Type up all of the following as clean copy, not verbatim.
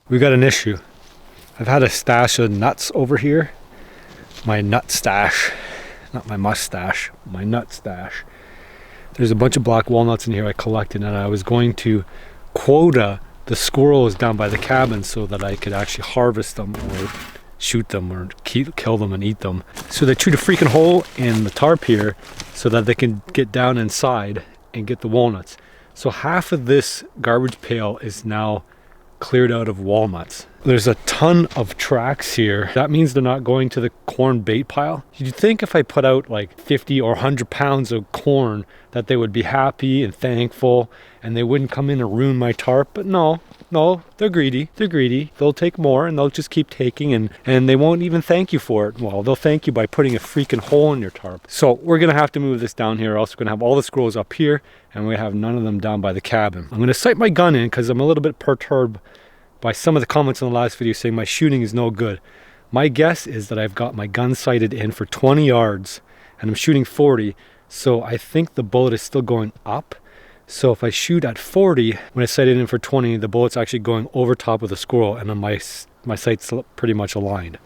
We got an issue. I've had a stash of nuts over here. My nut stash. Not my mustache, my nut stash. There's a bunch of black walnuts in here I collected, and I was going to quota the squirrels down by the cabin so that I could actually harvest them or shoot them or kill them and eat them. So they chewed a freaking hole in the tarp here so that they can get down inside and get the walnuts. So half of this garbage pail is now cleared out of walnuts. There's a ton of tracks here. That means they're not going to the corn bait pile. You'd think if I put out like 50 or 100 pounds of corn that they would be happy and thankful and they wouldn't come in and ruin my tarp, but no, they're greedy. They're greedy. They'll take more and they'll just keep taking and they won't even thank you for it. Well, they'll thank you by putting a freaking hole in your tarp. So we're gonna have to move this down here, or else we're gonna have all the squirrels up here and we're gonna have none of them down by the cabin. I'm gonna sight my gun in because I'm a little bit perturbed by some of the comments in the last video saying my shooting is no good. My guess is that I've got my gun sighted in for 20 yards and I'm shooting 40, so I think the bullet is still going up. So if I shoot at 40, when I sight it in for 20, the bullet's actually going over top of the squirrel and then my sight's pretty much aligned.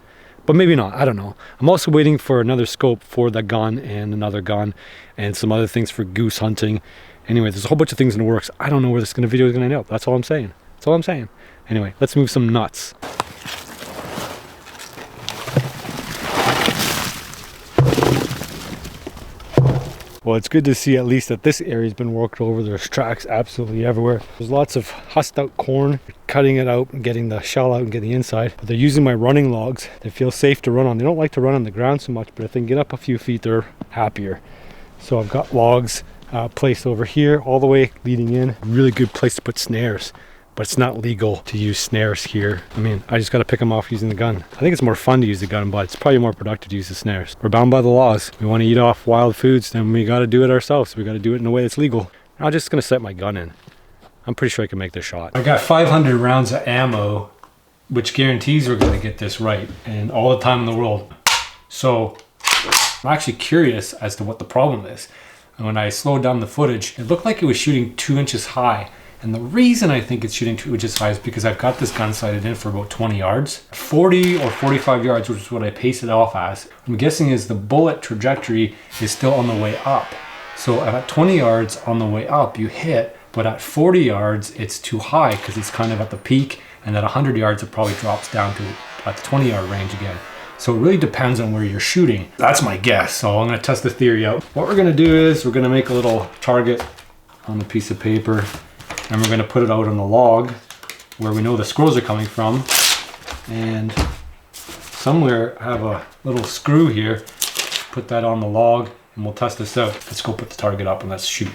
But maybe not, I don't know. I'm also waiting for another scope for the gun and another gun and some other things for goose hunting. Anyway, there's a whole bunch of things in the works. I don't know where this video is gonna end up. That's all I'm saying. That's all I'm saying. Anyway, let's move some nuts. Well, it's good to see at least that this area's been worked over. There's tracks absolutely everywhere. There's lots of husked out corn, cutting it out and getting the shell out and getting the inside. But they're using my running logs. They feel safe to run on. They don't like to run on the ground so much, but if they can get up a few feet, they're happier. So I've got logs placed over here, all the way leading in. Really good place to put snares. But it's not legal to use snares here. I mean, I just got to pick them off using the gun. I think it's more fun to use the gun, but it's probably more productive to use the snares. We're bound by the laws. We want to eat off wild foods, then we got to do it ourselves. We got to do it in a way that's legal. I'm just going to set my gun in. I'm pretty sure I can make this shot. I got 500 rounds of ammo, which guarantees we're going to get this right, and all the time in the world. So I'm actually curious as to what the problem is. And when I slowed down the footage, it looked like it was shooting 2 inches high. And the reason I think it's shooting 2 inches high is because I've got this gun sighted in for about 20 yards. 40 or 45 yards, which is what I pace it off as. I'm guessing is the bullet trajectory is still on the way up. So at 20 yards on the way up, you hit, but at 40 yards, it's too high because it's kind of at the peak. And at 100 yards, it probably drops down to at the 20-yard range again. So it really depends on where you're shooting. That's my guess. So I'm gonna test the theory out. What we're gonna do is we're gonna make a little target on a piece of paper. And we're going to put it out on the log where we know the squirrels are coming from, and somewhere have a little screw here. Put that on the log and we'll test this out. Let's go put the target up and let's shoot.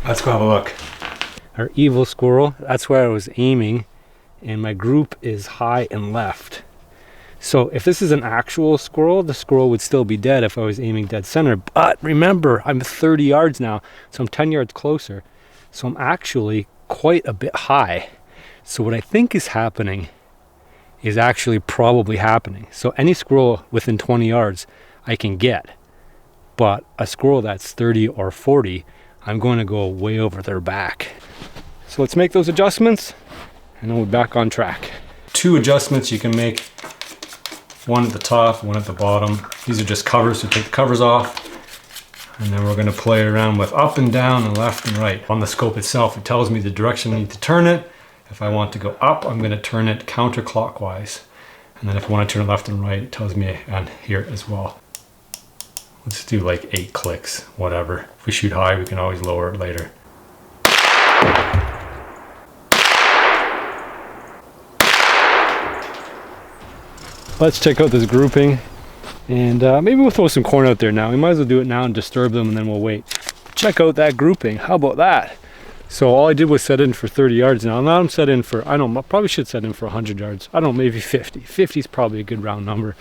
Let's go have a look. Our evil squirrel, that's where I was aiming, and my group is high and left. So if this is an actual squirrel, the squirrel would still be dead if I was aiming dead center. But remember, I'm 30 yards now, so I'm 10 yards closer. So I'm actually quite a bit high. So what I think is happening is actually probably happening. So any squirrel within 20 yards I can get, but a squirrel that's 30 or 40, I'm going to go way over their back. So let's make those adjustments and then we're back on track. 2 adjustments you can make. One at the top, one at the bottom. These are just covers, so take the covers off. And then we're going to play around with up and down and left and right. On the scope itself, it tells me the direction I need to turn it. If I want to go up, I'm going to turn it counterclockwise. And then if I want to turn it left and right, it tells me on here as well. Let's do like 8 clicks, whatever. If we shoot high, we can always lower it later. Let's check out this grouping, and maybe we'll throw some corn out there now. We might as well do it now and disturb them, and then we'll wait. Check out that grouping. How about that? So all I did was set in for 30 yards now. Now I'm set in for, I don't know, I probably should set in for 100 yards. I don't know, maybe 50. 50 is probably a good round number.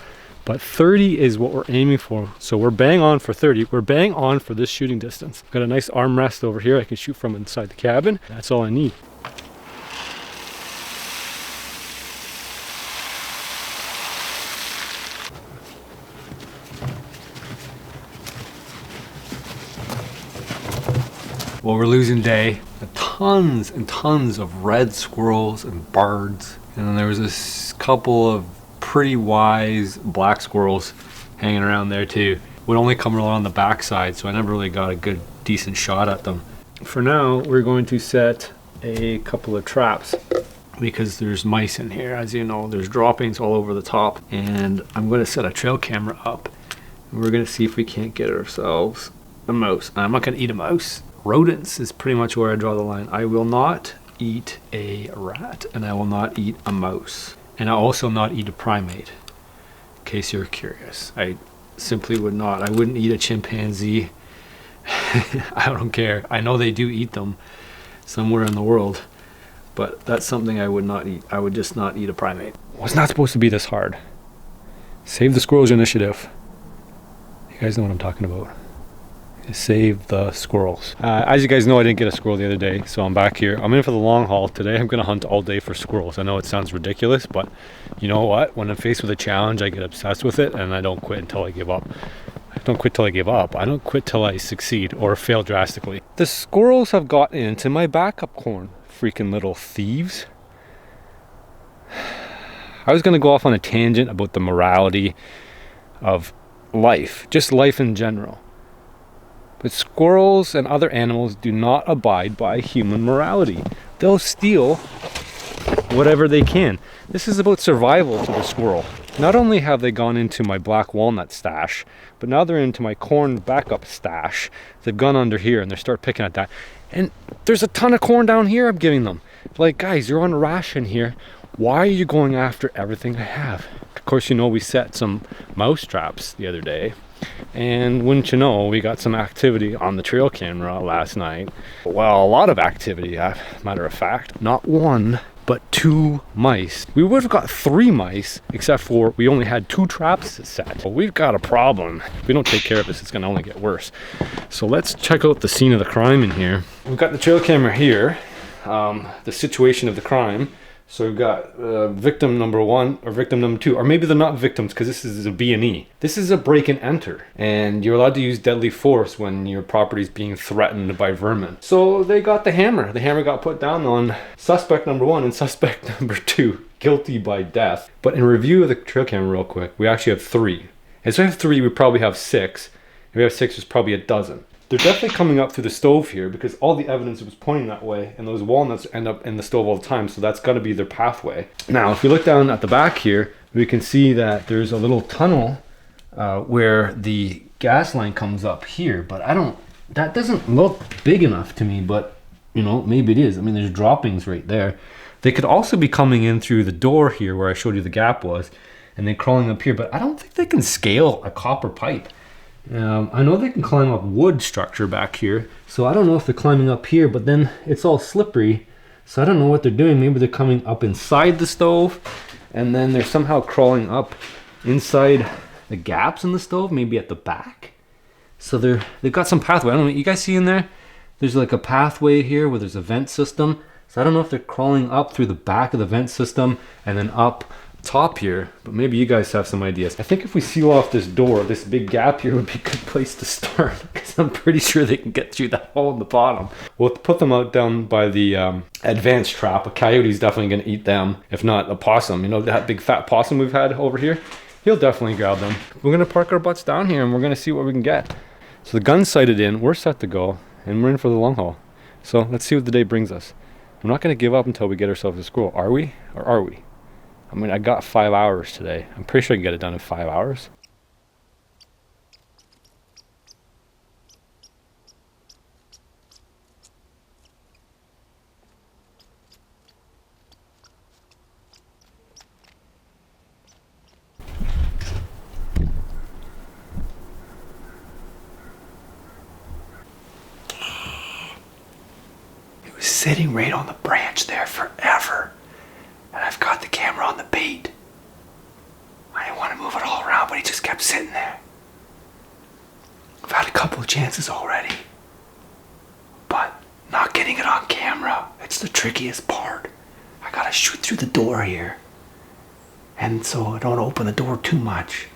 but 30 is what we're aiming for. So we're bang on for 30. We're bang on for this shooting distance. Got a nice armrest over here I can shoot from inside the cabin. That's all I need. Well, we're losing day. Tons and tons of red squirrels and birds. And then there was this couple of pretty wise black squirrels hanging around there too. Would only come along the backside, so I never really got a good, decent shot at them. For now, we're going to set a couple of traps because there's mice in here. As you know, there's droppings all over the top. And I'm going to set a trail camera up. And we're going to see if we can't get ourselves a mouse. I'm not going to eat a mouse. Rodents is pretty much where I draw the line. I will not eat a rat, and I will not eat a mouse, and I'll also not eat a primate, in case you're curious. I simply would not. I wouldn't eat a chimpanzee. I don't care. I know they do eat them somewhere in the world, but that's something I would not eat. I would just not eat a primate. Well, it's not supposed to be this hard. Save the Squirrels initiative. You guys know what I'm talking about. Save the squirrels. As you guys know, I didn't get a squirrel the other day, so I'm back here. I'm in for the long haul today. I'm gonna hunt all day for squirrels. I know it sounds ridiculous, but you know what? When I'm faced with a challenge, I get obsessed with it, and I don't quit until I give up. I don't quit till I give up. I don't quit till I succeed or fail drastically. The squirrels have gotten into my backup corn. Freaking little thieves. I was gonna go off on a tangent about the morality of life, just life in general. But squirrels and other animals do not abide by human morality. They'll steal whatever they can. This is about survival to the squirrel. Not only have they gone into my black walnut stash, but now they're into my corn backup stash. They've gone under here and they start picking at that. And there's a ton of corn down here I'm giving them. Like, guys, you're on a ration here. Why are you going after everything I have? Of course, you know, we set some mouse traps the other day. And wouldn't you know, we got some activity on the trail camera last night. Well, a lot of activity, matter of fact. Not one, but 2 mice. We would have got 3 mice, except for we only had 2 traps set. Well, we've got a problem. If we don't take care of this, it's gonna only get worse. So let's check out the scene of the crime in here. We've got the trail camera here, the situation of the crime. So we've got victim number 1 or victim number 2, or maybe they're not victims because this is a B&E. This is a break and enter, and you're allowed to use deadly force when your property is being threatened by vermin. So they got the hammer. The hammer got put down on suspect number 1 and suspect number 2, guilty by death. But in review of the trail camera real quick, we actually have 3. And so we have 3, we probably have 6. If we have 6, there's probably a dozen. They're definitely coming up through the stove here because all the evidence was pointing that way, and those walnuts end up in the stove all the time, so that's got to be their pathway. Now, if we look down at the back here, we can see that there's a little tunnel where the gas line comes up here, but that doesn't look big enough to me, but you know, maybe it is. I mean, there's droppings right there. They could also be coming in through the door here where I showed you the gap was, and then crawling up here, but I don't think they can scale a copper pipe. I know they can climb up wood structure back here, so I don't know if they're climbing up here, but then it's all slippery, so I don't know what they're doing. Maybe they're coming up inside the stove, and then they're somehow crawling up inside the gaps in the stove, maybe at the back. So they've got some pathway. I don't know, you guys see in there? There's like a pathway here where there's a vent system. So I don't know if they're crawling up through the back of the vent system and then up top here, but maybe you guys have some ideas. I think if we seal off this door, this big gap here would be a good place to start, because I'm pretty sure they can get through that hole in the bottom. We'll put them out down by the advanced trap. A coyote's definitely going to eat them, if not a possum. You know that big fat possum we've had over here? He'll definitely grab them. We're going to park our butts down here and we're going to see what we can get. So the gun's sighted in, we're set to go, and we're in for the long haul. So let's see what the day brings us. I'm not going to give up until we get ourselves a squirrel. Are we? Or are we? I mean, I got 5 hours today. I'm pretty sure I can get it done in 5 hours. It was sitting right on the branch there forever. And I've got the camera on the bait. I didn't want to move it all around, but he I'm sitting there. I've had a couple of chances already, but not getting it on camera, it's the trickiest part. I gotta shoot through the door here, and so I don't open the door too much.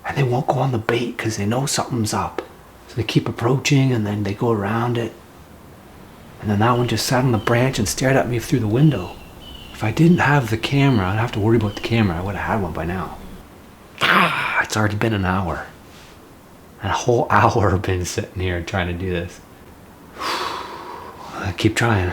And they won't go on the bait because they know something's up. So they keep approaching and then they go around it. And then that one just sat on the branch and stared at me through the window. If I didn't have the camera, I'd have to worry about the camera. I would have had one by now. It's already been an hour. And a whole hour I've been sitting here trying to do this. I keep trying.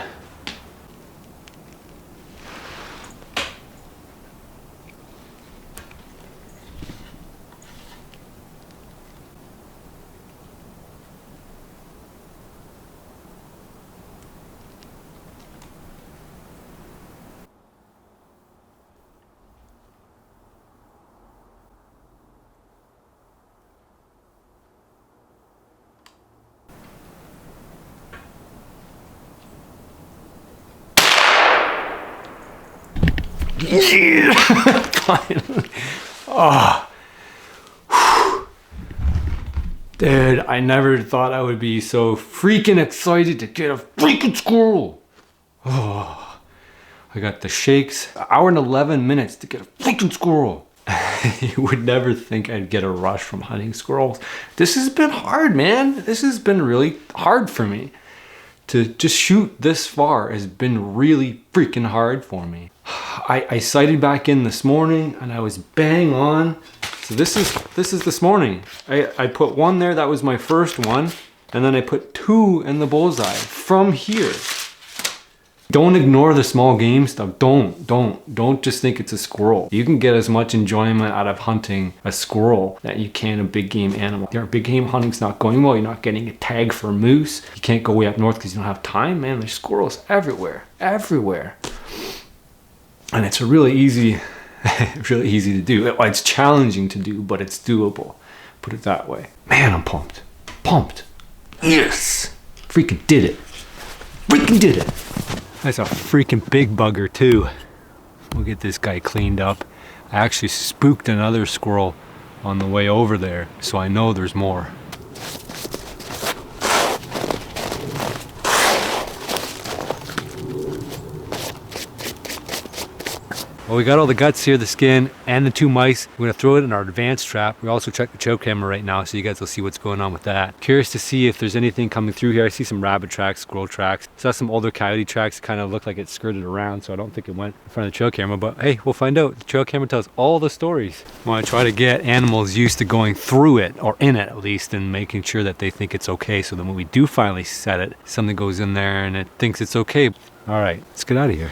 Yeah! Finally. Oh. Dude, I never thought I would be so freaking excited to get a freaking squirrel. Oh. I got the shakes. An hour and 11 minutes to get a freaking squirrel. You would never think I'd get a rush from hunting squirrels. This has been hard, man. This has been really hard for me. To just shoot this far has been really freaking hard for me. I sighted back in this morning and I was bang on. So this is this morning. I put one there, that was my first one. And then I put two in the bullseye from here. Don't ignore the small game stuff. Don't just think it's a squirrel. You can get as much enjoyment out of hunting a squirrel that you can a big game animal. Your big game hunting's not going well. You're not getting a tag for moose. You can't go way up north because you don't have time, man. There's squirrels everywhere, everywhere. And it's really easy to do. It's challenging to do, but it's doable. Put it that way. Man, I'm pumped. Pumped. Yes. Freaking did it. Freaking did it. That's a freaking big bugger too. We'll get this guy cleaned up. I actually spooked another squirrel on the way over there, so I know there's more. Well, we got all the guts here, the skin, and the two mice. We're gonna throw it in our advanced trap. We also check the choke camera right now, so you guys will see what's going on with that. Curious to see if there's anything coming through here. I see some rabbit tracks, squirrel tracks. Saw some older coyote tracks, kind of looked like it skirted around, so I don't think it went in front of the trail camera, but hey, we'll find out. The trail camera tells all the stories. I wanna try to get animals used to going through it, or in it at least, and making sure that they think it's okay, so then when we do finally set it, something goes in there and it thinks it's okay. All right, let's get out of here.